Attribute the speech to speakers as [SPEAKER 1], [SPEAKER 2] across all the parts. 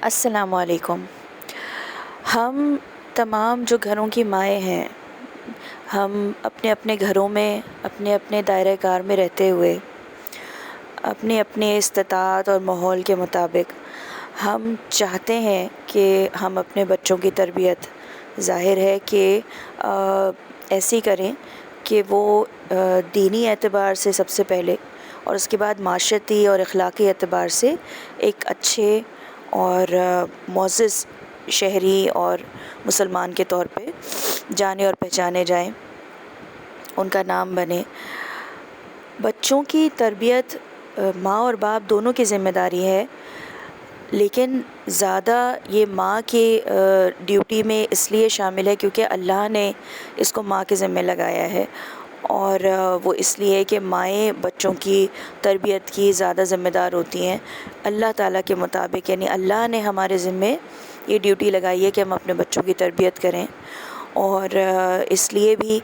[SPEAKER 1] السلام علیکم۔ ہم تمام جو گھروں کی مائیں ہیں، ہم اپنے اپنے گھروں میں اپنے اپنے دائرۂ کار میں رہتے ہوئے اپنے اپنے استطاعت اور ماحول کے مطابق ہم چاہتے ہیں کہ ہم اپنے بچوں کی تربیت ظاہر ہے کہ ایسی کریں کہ وہ دینی اعتبار سے سب سے پہلے، اور اس کے بعد معاشرتی اور اخلاقی اعتبار سے ایک اچھے اور معزز شہری اور مسلمان کے طور پہ جانے اور پہچانے جائیں، ان کا نام بنے۔ بچوں کی تربیت ماں اور باپ دونوں کی ذمہ داری ہے، لیکن زیادہ یہ ماں کی ڈیوٹی میں اس لیے شامل ہے کیونکہ اللہ نے اس کو ماں کے ذمہ لگایا ہے، اور وہ اس لیے کہ مائیں بچوں کی تربیت کی زیادہ ذمہ دار ہوتی ہیں اللہ تعالیٰ کے مطابق، یعنی اللہ نے ہمارے ذمے یہ ڈیوٹی لگائی ہے کہ ہم اپنے بچوں کی تربیت کریں، اور اس لیے بھی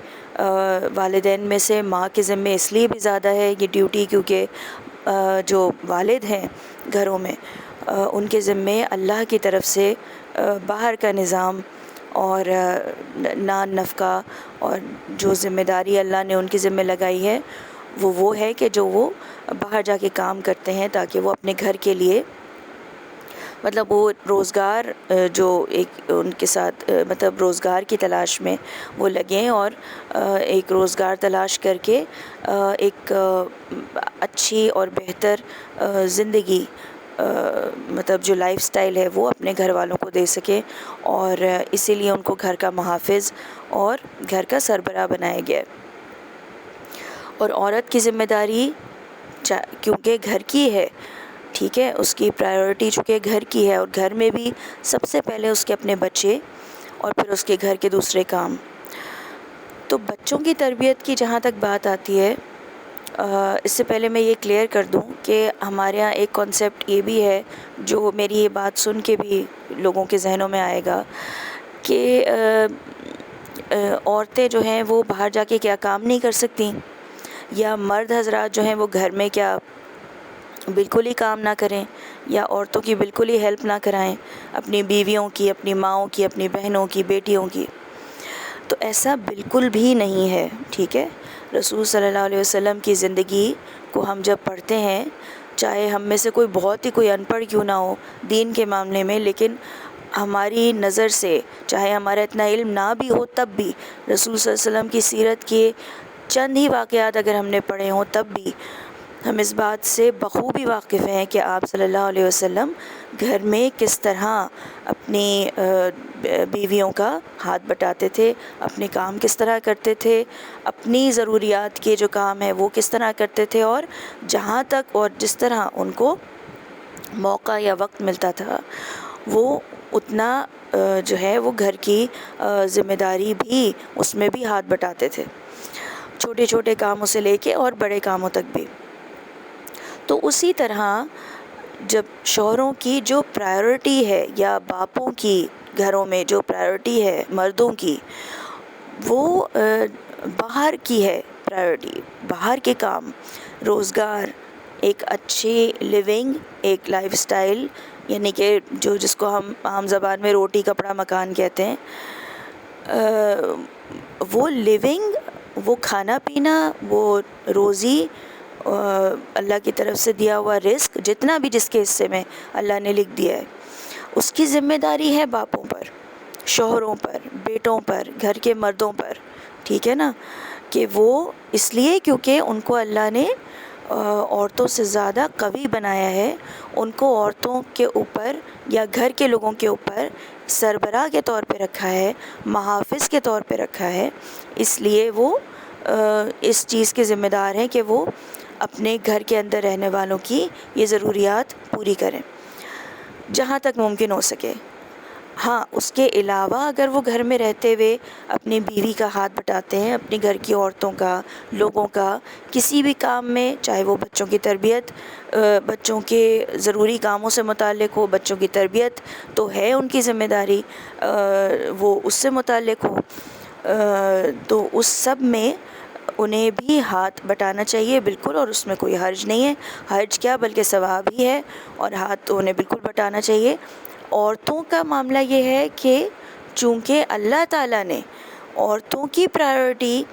[SPEAKER 1] والدین میں سے ماں کے ذمے اس لیے بھی زیادہ ہے یہ ڈیوٹی کیونکہ جو والد ہیں گھروں میں ان کے ذمے اللہ کی طرف سے باہر کا نظام اور نان نفقہ اور جو ذمہ داری اللہ نے ان کی ذمہ لگائی ہے وہ ہے کہ جو وہ باہر جا کے کام کرتے ہیں تاکہ وہ اپنے گھر کے لیے، مطلب وہ روزگار جو ایک ان کے ساتھ مطلب روزگار کی تلاش میں وہ لگیں، اور ایک روزگار تلاش کر کے ایک اچھی اور بہتر زندگی، مطلب جو لائف سٹائل ہے وہ اپنے گھر والوں کو دے سکیں، اور اسی لیے ان کو گھر کا محافظ اور گھر کا سربراہ بنایا گیا ہے۔ اور عورت کی ذمہ داری کیونکہ گھر کی ہے، ٹھیک ہے، اس کی پرائیورٹی چونکہ گھر کی ہے، اور گھر میں بھی سب سے پہلے اس کے اپنے بچے اور پھر اس کے گھر کے دوسرے کام۔ تو بچوں کی تربیت کی جہاں تک بات آتی ہے، اس سے پہلے میں یہ کلیئر کر دوں کہ ہمارے ہاں ایک کانسیپٹ یہ بھی ہے جو میری یہ بات سن کے بھی لوگوں کے ذہنوں میں آئے گا کہ عورتیں جو ہیں وہ باہر جا کے کیا کام نہیں کر سکتی، یا مرد حضرات جو ہیں وہ گھر میں کیا بالکل ہی کام نہ کریں، یا عورتوں کی بالکل ہی ہیلپ نہ کرائیں اپنی بیویوں کی، اپنی ماؤں کی، اپنی بہنوں کی، بیٹیوں کی۔ تو ایسا بالکل بھی نہیں ہے، ٹھیک ہے۔ رسول صلی اللہ علیہ وسلم کی زندگی کو ہم جب پڑھتے ہیں، چاہے ہم میں سے کوئی بہت ہی کوئی ان پڑھ کیوں نہ ہو دین کے معاملے میں، لیکن ہماری نظر سے چاہے ہمارا اتنا علم نہ بھی ہو تب بھی رسول صلی اللہ علیہ وسلم کی سیرت کے چند ہی واقعات اگر ہم نے پڑھے ہوں تب بھی ہم اس بات سے بخوبی واقف ہیں کہ آپ صلی اللہ علیہ وسلم گھر میں کس طرح اپنی بیویوں کا ہاتھ بٹاتے تھے، اپنے کام کس طرح کرتے تھے، اپنی ضروریات کے جو کام ہیں وہ کس طرح کرتے تھے، اور جہاں تک اور جس طرح ان کو موقع یا وقت ملتا تھا وہ اتنا جو ہے وہ گھر کی ذمہ داری بھی اس میں بھی ہاتھ بٹاتے تھے، چھوٹے چھوٹے کاموں سے لے کے اور بڑے کاموں تک بھی۔ تو اسی طرح جب شوہروں کی جو پرائیورٹی ہے یا باپوں کی گھروں میں جو پرائیورٹی ہے مردوں کی، وہ باہر کی ہے پرائیورٹی، باہر کے کام، روزگار، ایک اچھی لیونگ، ایک لائف سٹائل، یعنی کہ جس کو ہم عام زبان میں روٹی کپڑا مکان کہتے ہیں، وہ لیونگ، وہ کھانا پینا، وہ روزی، اللہ کی طرف سے دیا ہوا رزق جتنا بھی جس کے حصے میں اللہ نے لکھ دیا ہے، اس کی ذمہ داری ہے باپوں پر، شوہروں پر، بیٹوں پر، گھر کے مردوں پر، ٹھیک ہے نا، کہ وہ اس لیے کیونکہ ان کو اللہ نے عورتوں سے زیادہ قوی بنایا ہے، ان کو عورتوں کے اوپر یا گھر کے لوگوں کے اوپر سربراہ کے طور پہ رکھا ہے، محافظ کے طور پہ رکھا ہے، اس لیے وہ اس چیز کے ذمہ دار ہیں کہ وہ اپنے گھر کے اندر رہنے والوں کی یہ ضروریات پوری کریں جہاں تک ممکن ہو سکے۔ ہاں، اس کے علاوہ اگر وہ گھر میں رہتے ہوئے اپنی بیوی کا ہاتھ بٹاتے ہیں، اپنی گھر کی عورتوں کا، لوگوں کا، کسی بھی کام میں، چاہے وہ بچوں کی تربیت، بچوں کے ضروری کاموں سے متعلق ہو، بچوں کی تربیت تو ہے ان کی ذمہ داری، وہ اس سے متعلق ہو، تو اس سب میں انہیں بھی ہاتھ بٹانا چاہیے بالکل، اور اس میں کوئی حرج نہیں ہے، حرج کیا بلکہ ثواب ہی ہے، اور ہاتھ تو انہیں بالکل بٹانا چاہیے۔ عورتوں کا معاملہ یہ ہے کہ چونکہ اللہ تعالیٰ نے عورتوں کی پرائیورٹی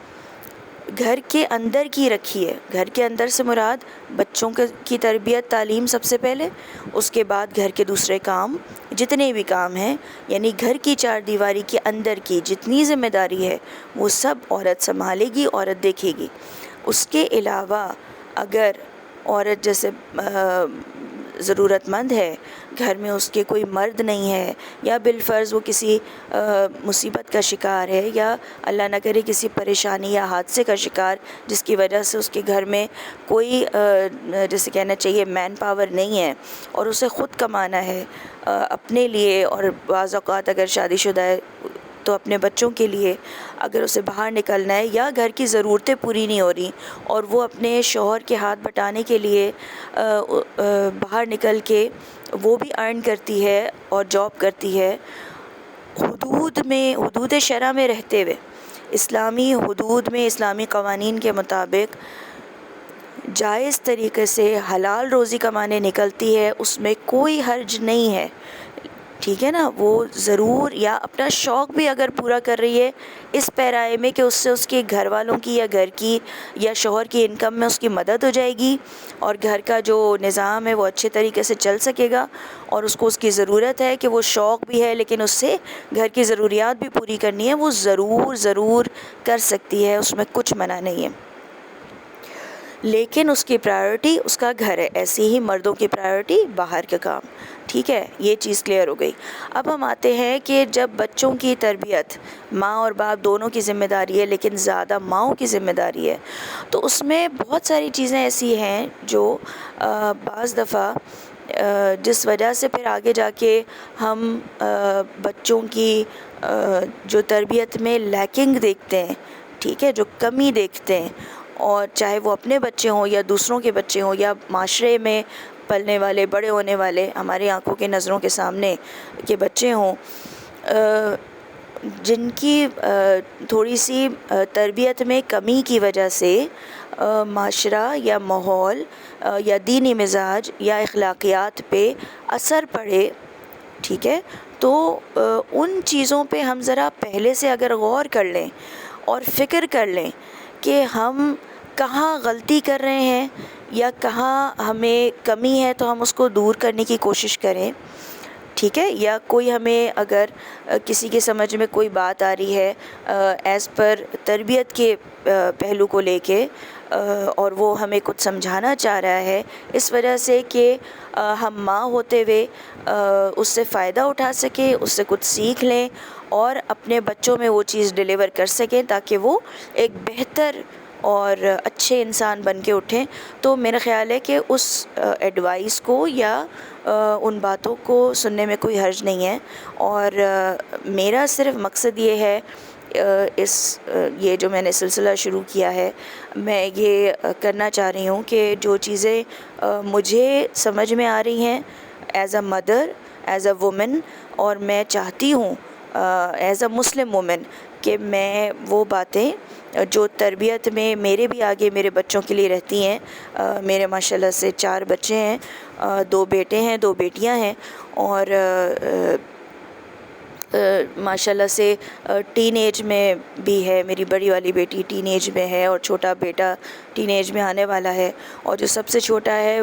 [SPEAKER 1] گھر کے اندر کی رکھی ہے. گھر کے اندر سے مراد بچوں کی تربیت تعلیم سب سے پہلے، اس کے بعد گھر کے دوسرے کام جتنے بھی کام ہیں، یعنی گھر کی چار دیواری کے اندر کی جتنی ذمہ داری ہے وہ سب عورت سنبھالے گی، عورت دیکھے گی. اس کے علاوہ اگر عورت جیسے ضرورت مند ہے، گھر میں اس کے کوئی مرد نہیں ہے، یا بالفرض وہ کسی مصیبت کا شکار ہے، یا اللہ نہ کرے کسی پریشانی یا حادثے کا شکار جس کی وجہ سے اس کے گھر میں کوئی جیسے کہنا چاہیے مین پاور نہیں ہے، اور اسے خود کمانا ہے اپنے لیے، اور بعض اوقات اگر شادی شدہ ہے تو اپنے بچوں کے لیے، اگر اسے باہر نکلنا ہے یا گھر کی ضرورتیں پوری نہیں ہو رہی اور وہ اپنے شوہر کے ہاتھ بٹانے کے لیے باہر نکل کے وہ بھی ارن کرتی ہے اور جاب کرتی ہے، حدود شرع میں رہتے ہوئے، اسلامی حدود میں، اسلامی قوانین کے مطابق جائز طریقے سے حلال روزی کمانے نکلتی ہے، اس میں کوئی حرج نہیں ہے. ٹھیک ہے نا، وہ ضرور یا اپنا شوق بھی اگر پورا کر رہی ہے اس پیرائے میں کہ اس سے اس کے گھر والوں کی یا گھر کی یا شوہر کی انکم میں اس کی مدد ہو جائے گی، اور گھر کا جو نظام ہے وہ اچھے طریقے سے چل سکے گا، اور اس کو اس کی ضرورت ہے کہ وہ شوق بھی ہے لیکن اس سے گھر کی ضروریات بھی پوری کرنی ہے، وہ ضرور کر سکتی ہے، اس میں کچھ منع نہیں ہے. لیکن اس کی پرائیورٹی اس کا گھر ہے، ایسی ہی مردوں کی پرائیورٹی باہر کا کام. ٹھیک ہے، یہ چیز کلیئر ہو گئی. اب ہم آتے ہیں کہ جب بچوں کی تربیت ماں اور باپ دونوں کی ذمہ داری ہے، لیکن زیادہ ماؤں کی ذمہ داری ہے، تو اس میں بہت ساری چیزیں ایسی ہیں جو بعض دفعہ جس وجہ سے پھر آگے جا کے ہم بچوں کی جو تربیت میں لیکنگ دیکھتے ہیں، ٹھیک ہے، جو کمی دیکھتے ہیں، اور چاہے وہ اپنے بچے ہوں یا دوسروں کے بچے ہوں یا معاشرے میں پلنے والے بڑے ہونے والے ہماری آنکھوں کے نظروں کے سامنے کے بچے ہوں، جن کی تھوڑی سی تربیت میں کمی کی وجہ سے معاشرہ یا ماحول یا دینی مزاج یا اخلاقیات پہ اثر پڑے. ٹھیک ہے، تو ان چیزوں پہ ہم ذرا پہلے سے اگر غور کر لیں اور فکر کر لیں کہ ہم کہاں غلطی کر رہے ہیں یا کہاں ہمیں کمی ہے، تو ہم اس کو دور کرنے کی کوشش کریں. ٹھیک ہے، یا کوئی ہمیں اگر کسی کے سمجھ میں کوئی بات آ رہی ہے ایز پر تربیت کے پہلو کو لے کے، اور وہ ہمیں کچھ سمجھانا چاہ رہا ہے اس وجہ سے کہ ہم ماں ہوتے ہوئے اس سے فائدہ اٹھا سکیں، اس سے کچھ سیکھ لیں اور اپنے بچوں میں وہ چیز ڈیلیور کر سکیں تاکہ وہ ایک بہتر اور اچھے انسان بن کے اٹھیں، تو میرا خیال ہے کہ اس ایڈوائس کو یا ان باتوں کو سننے میں کوئی حرج نہیں ہے. اور میرا صرف مقصد یہ ہے یہ جو میں نے سلسلہ شروع کیا ہے، میں یہ کرنا چاہ رہی ہوں کہ جو چیزیں مجھے سمجھ میں آ رہی ہیں as a mother, as a woman, اور میں چاہتی ہوں ایز اے مسلم وومن کہ میں وہ باتیں جو تربیت میں میرے بھی آگے میرے بچوں کے لیے رہتی ہیں. میرے ماشاءاللہ سے 4 بچے ہیں، 2 بیٹے ہیں، 2 بیٹیاں ہیں، اور ماشاءاللہ سے ٹین ایج میں بھی ہے. میری بڑی والی بیٹی ٹین ایج میں ہے اور چھوٹا بیٹا ٹین ایج میں آنے والا ہے، اور جو سب سے چھوٹا ہے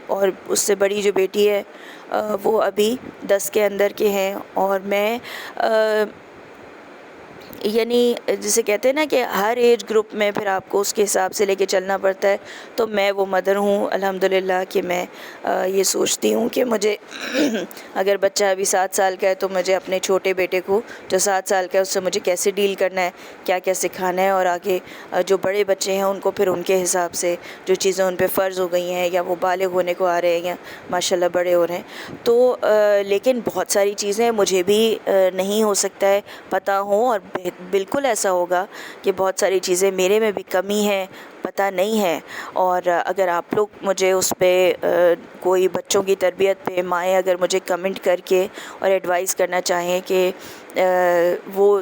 [SPEAKER 1] اور اس سے بڑی جو بیٹی ہے وہ ابھی 10 کے اندر کے ہیں. اور میں یعنی جسے کہتے ہیں نا کہ ہر ایج گروپ میں پھر آپ کو اس کے حساب سے لے کے چلنا پڑتا ہے، تو میں وہ مدر ہوں الحمدللہ کہ میں یہ سوچتی ہوں کہ مجھے اگر بچہ ابھی 7 سال کا ہے تو مجھے اپنے چھوٹے بیٹے کو جو 7 سال کا ہے اس سے مجھے کیسے ڈیل کرنا ہے، کیا کیا سکھانا ہے، اور آگے جو بڑے بچے ہیں ان کو پھر ان کے حساب سے جو چیزیں ان پہ فرض ہو گئی ہیں یا وہ بالغ ہونے کو آ رہے ہیں یا ماشاءاللہ بڑے ہو رہے ہیں، تو لیکن بہت ساری چیزیں مجھے بھی نہیں ہو سکتا ہے پتہ ہوں، اور بالکل ایسا ہوگا کہ بہت ساری چیزیں میرے میں بھی کمی ہے، پتہ نہیں ہے. اور اگر آپ لوگ مجھے اس پہ کوئی بچوں کی تربیت پہ مائیں اگر مجھے کمنٹ کر کے اور ایڈوائز کرنا چاہیں کہ وہ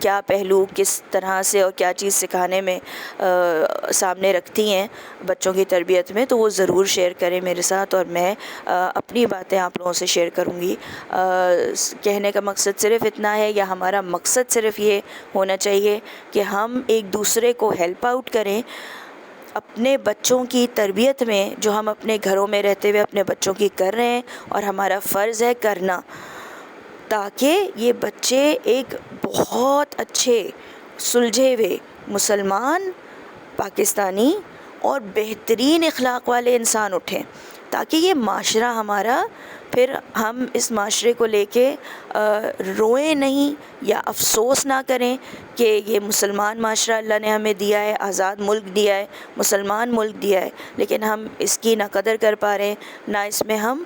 [SPEAKER 1] کیا پہلو کس طرح سے اور کیا چیز سکھانے میں سامنے رکھتی ہیں بچوں کی تربیت میں، تو وہ ضرور شیئر کریں میرے ساتھ، اور میں اپنی باتیں آپ لوگوں سے شیئر کروں گی۔ کہنے کا مقصد صرف اتنا ہے، یا ہمارا مقصد صرف یہ ہونا چاہیے کہ ہم ایک دوسرے کو ہیلپ آؤٹ کریں اپنے بچوں کی تربیت میں، جو ہم اپنے گھروں میں رہتے ہوئے اپنے بچوں کی کر رہے ہیں، اور ہمارا فرض ہے کرنا، تاکہ یہ بچے ایک بہت اچھے سلجھے ہوئے مسلمان، پاکستانی اور بہترین اخلاق والے انسان اٹھیں، تاکہ یہ معاشرہ ہمارا، پھر ہم اس معاشرے کو لے کے روئیں نہیں یا افسوس نہ کریں کہ یہ مسلمان معاشرہ اللہ نے ہمیں دیا ہے، آزاد ملک دیا ہے، مسلمان ملک دیا ہے، لیکن ہم اس کی نہ قدر کر پا رہے ہیں، نہ اس میں ہم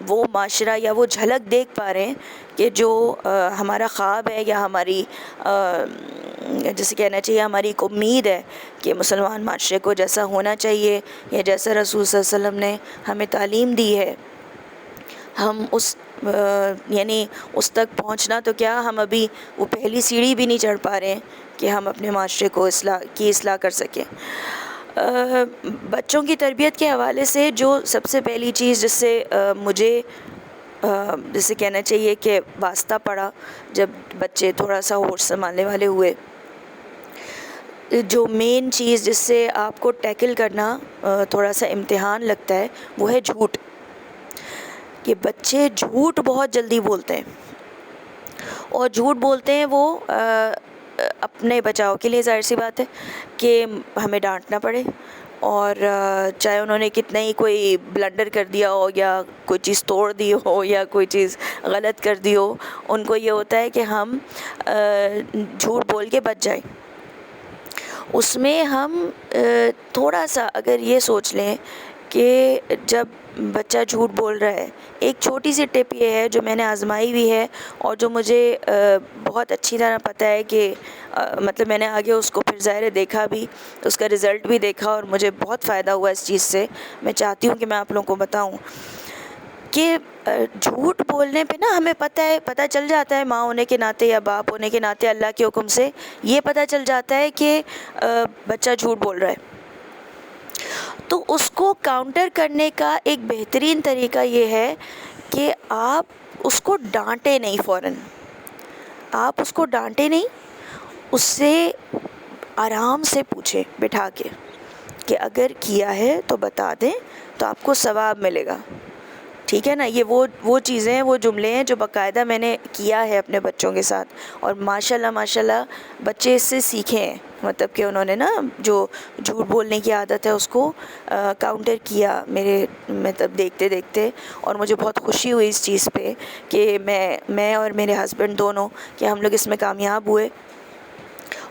[SPEAKER 1] وہ معاشرہ یا وہ جھلک دیکھ پا رہے ہیں کہ جو ہمارا خواب ہے، یا ہماری جیسے کہنا چاہیے ہماری ایک امید ہے کہ مسلمان معاشرے کو جیسا ہونا چاہیے، یا جیسا رسول صلی اللہ علیہ وسلم نے ہمیں تعلیم دی ہے، ہم اس یعنی اس تک پہنچنا تو کیا، ہم ابھی وہ پہلی سیڑھی بھی نہیں چڑھ پا رہے ہیں کہ ہم اپنے معاشرے کو اصلاح کر سکیں۔ بچوں کی تربیت کے حوالے سے جو سب سے پہلی چیز جس سے مجھے جسے کہنا چاہیے کہ واسطہ پڑا، جب بچے تھوڑا سا ہوش سنبھالنے والے ہوئے، جو مین چیز جس سے آپ کو ٹیکل کرنا تھوڑا سا امتحان لگتا ہے، وہ ہے جھوٹ۔ کہ بچے جھوٹ بہت جلدی بولتے ہیں، اور جھوٹ بولتے ہیں وہ اپنے بچاؤ کے لیے، ظاہر سی بات ہے کہ ہمیں ڈانٹنا پڑے، اور چاہے انہوں نے کتنا ہی کوئی بلنڈر کر دیا ہو، یا کوئی چیز توڑ دی ہو، یا کوئی چیز غلط کر دی ہو، ان کو یہ ہوتا ہے کہ ہم جھوٹ بول کے بچ جائیں۔ اس میں ہم تھوڑا سا اگر یہ سوچ لیں کہ جب بچہ جھوٹ بول رہا ہے، ایک چھوٹی سی ٹپ یہ ہے جو میں نے آزمائی ہوئی ہے، اور جو مجھے بہت اچھی طرح پتہ ہے کہ مطلب میں نے آگے اس کو پھر ظاہر دیکھا بھی، اس کا رزلٹ بھی دیکھا، اور مجھے بہت فائدہ ہوا اس چیز سے۔ میں چاہتی ہوں کہ میں آپ لوگوں کو بتاؤں کہ جھوٹ بولنے پہ نا ہمیں پتہ چل جاتا ہے، ماں ہونے کے ناطے یا باپ ہونے کے ناطے، اللہ کے حکم سے یہ پتہ چل جاتا ہے کہ بچہ جھوٹ بول رہا ہے۔ تو اس کو کاؤنٹر کرنے کا ایک بہترین طریقہ یہ ہے کہ آپ اس کو ڈانٹیں نہیں، فوراً آپ اس کو ڈانٹیں نہیں، اس سے آرام سے پوچھیں بٹھا کے کہ اگر کیا ہے تو بتا دیں تو آپ کو ثواب ملے گا، ٹھیک ہے نا۔ یہ وہ چیزیں ہیں، وہ جملے ہیں جو باقاعدہ میں نے کیا ہے اپنے بچوں کے ساتھ، اور ماشاءاللہ بچے اس سے سیکھے ہیں، مطلب کہ انہوں نے نا جو جھوٹ بولنے کی عادت ہے اس کو کاؤنٹر کیا میرے مطلب دیکھتے دیکھتے، اور مجھے بہت خوشی ہوئی اس چیز پہ کہ میں اور میرے ہسبینڈ دونوں کہ ہم لوگ اس میں کامیاب ہوئے۔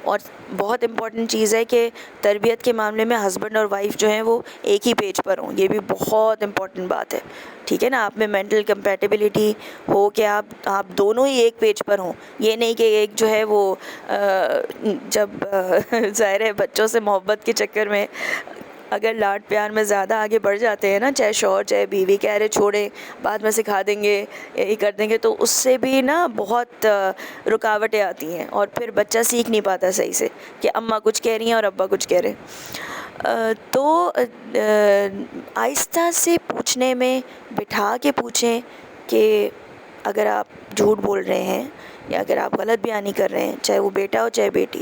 [SPEAKER 1] اور بہت امپورٹنٹ چیز ہے کہ تربیت کے معاملے میں ہسبینڈ اور وائف جو ہیں وہ ایک ہی پیج پر ہوں، یہ بھی بہت امپورٹنٹ بات ہے، ٹھیک ہے نا۔ آپ میں مینٹل کمپیٹیبلٹی ہو کہ آپ دونوں ہی ایک پیج پر ہوں، یہ نہیں کہ ایک جو ہے وہ جب ظاہر ہے بچوں سے محبت کے چکر میں اگر لاڈ پیار میں زیادہ آگے بڑھ جاتے ہیں نا، چاہے شوہر چاہے بیوی، کہہ رہے چھوڑیں بعد میں سکھا دیں گے، یہ کر دیں گے، تو اس سے بھی نا بہت رکاوٹیں آتی ہیں، اور پھر بچہ سیکھ نہیں پاتا صحیح سے کہ اماں کچھ کہہ رہی ہیں اور ابا کچھ کہہ رہے ہیں۔ تو آہستہ سے پوچھنے میں بٹھا کے پوچھیں کہ اگر آپ جھوٹ بول رہے ہیں یا اگر آپ غلط بیانی کر رہے ہیں، چاہے وہ بیٹا ہو چاہے بیٹی،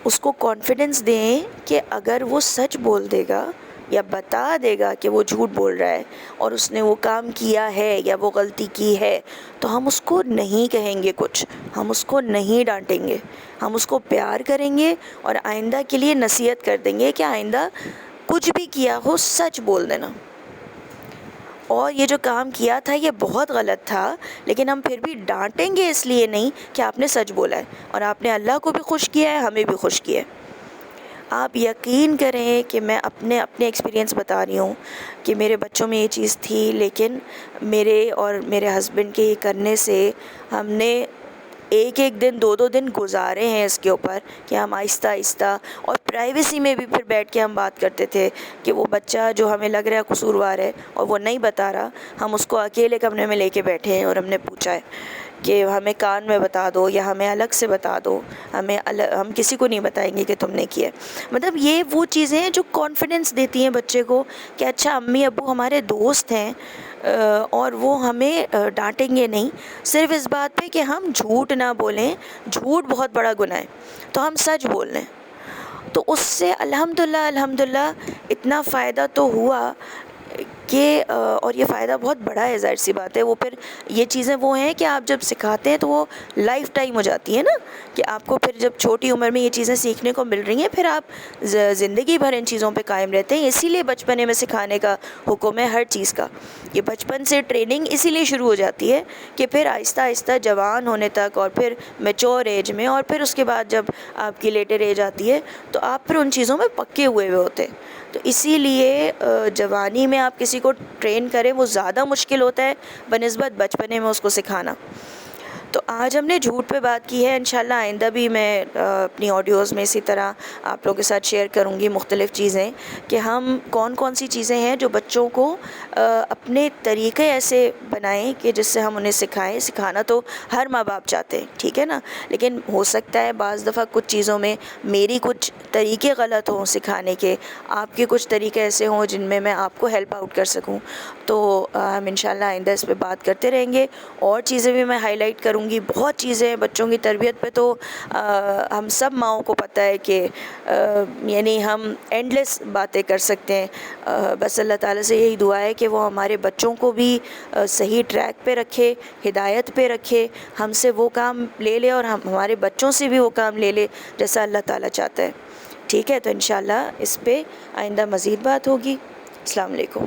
[SPEAKER 1] اس کو کانفیڈنس دیں کہ اگر وہ سچ بول دے گا یا بتا دے گا کہ وہ جھوٹ بول رہا ہے اور اس نے وہ کام کیا ہے یا وہ غلطی کی ہے، تو ہم اس کو نہیں کہیں گے کچھ، ہم اس کو نہیں ڈانٹیں گے، ہم اس کو پیار کریں گے، اور آئندہ کے لیے نصیحت کر دیں گے کہ آئندہ کچھ بھی کیا ہو سچ بول دینا، اور یہ جو کام کیا تھا یہ بہت غلط تھا، لیکن ہم پھر بھی ڈانٹیں گے اس لیے نہیں کہ آپ نے سچ بولا ہے، اور آپ نے اللہ کو بھی خوش کیا ہے، ہمیں بھی خوش کیا ہے۔ آپ یقین کریں کہ میں اپنے ایکسپیرینس بتا رہی ہوں کہ میرے بچوں میں یہ چیز تھی، لیکن میرے اور میرے ہسبینڈ کے یہ کرنے سے ہم نے ایک دن دو دن گزارے ہیں اس کے اوپر کہ ہم آہستہ آہستہ، اور پرائیویسی میں بھی پھر بیٹھ کے ہم بات کرتے تھے کہ وہ بچہ جو ہمیں لگ رہا ہے قصوروار ہے اور وہ نہیں بتا رہا، ہم اس کو اکیلے کمرے میں لے کے بیٹھے ہیں اور ہم نے پوچھا ہے کہ ہمیں کان میں بتا دو یا ہمیں الگ سے بتا دو، ہم کسی کو نہیں بتائیں گے کہ تم نے کیا ہے۔ مطلب یہ وہ چیزیں ہیں جو کانفیڈنس دیتی ہیں بچے کو کہ اچھا امی ابو ہمارے دوست ہیں اور وہ ہمیں ڈانٹیں گے نہیں، صرف اس بات پہ کہ ہم جھوٹ نہ بولیں، جھوٹ بہت بڑا گناہ ہے، تو ہم سچ بول لیں۔ تو اس سے الحمدللہ اتنا فائدہ تو ہوا کہ اور یہ فائدہ بہت بڑا ہے، ظاہر سی بات ہے۔ وہ پھر یہ چیزیں وہ ہیں کہ آپ جب سکھاتے ہیں تو وہ لائف ٹائم ہو جاتی ہے نا، کہ آپ کو پھر جب چھوٹی عمر میں یہ چیزیں سیکھنے کو مل رہی ہیں، پھر آپ زندگی بھر ان چیزوں پہ قائم رہتے ہیں۔ اسی لیے بچپنے میں سکھانے کا حکم ہے ہر چیز کا۔ یہ بچپن سے ٹریننگ اسی لیے شروع ہو جاتی ہے کہ پھر آہستہ آہستہ جوان ہونے تک اور پھر میچور ایج میں اور پھر اس کے بعد جب آپ کی لیٹر ایج آتی ہے تو آپ پھر ان چیزوں میں پکے ہوئے ہوتے ہیں۔ تو اسی لیے جوانی میں آپ کسی کو ٹرین کریں وہ زیادہ مشکل ہوتا ہے بنسبت بچپنے میں اس کو سکھانا۔ تو آج ہم نے جھوٹ پہ بات کی ہے، انشاءاللہ آئندہ بھی میں اپنی آڈیوز میں اسی طرح آپ لوگوں کے ساتھ شیئر کروں گی مختلف چیزیں کہ ہم کون کون سی چیزیں ہیں جو بچوں کو اپنے طریقے ایسے بنائیں کہ جس سے ہم انہیں سکھائیں۔ سکھانا تو ہر ماں باپ چاہتے ہیں، ٹھیک ہے نا، لیکن ہو سکتا ہے بعض دفعہ کچھ چیزوں میں میری کچھ طریقے غلط ہوں سکھانے کے، آپ کے کچھ طریقے ایسے ہوں جن میں میں آپ کو ہیلپ آؤٹ کر سکوں۔ تو ہم انشاءاللہ آئندہ اس پہ بات کرتے رہیں گے، اور چیزیں بھی میں ہائی لائٹ کروں گی۔ بہت چیزیں ہیں بچوں کی تربیت پہ، تو ہم سب ماؤں کو پتہ ہے کہ یعنی ہم اینڈ لیس باتیں کر سکتے ہیں۔ بس اللہ تعالیٰ سے یہی دعا ہے کہ وہ ہمارے بچوں کو بھی صحیح ٹریک پہ رکھے، ہدایت پہ رکھے، ہم سے وہ کام لے لے اور ہم ہمارے بچوں سے بھی وہ کام لے لے جیسا اللہ تعالیٰ چاہتا ہے۔ ٹھیک ہے، تو انشاءاللہ اس پہ آئندہ مزید بات ہوگی۔ السلام علیکم۔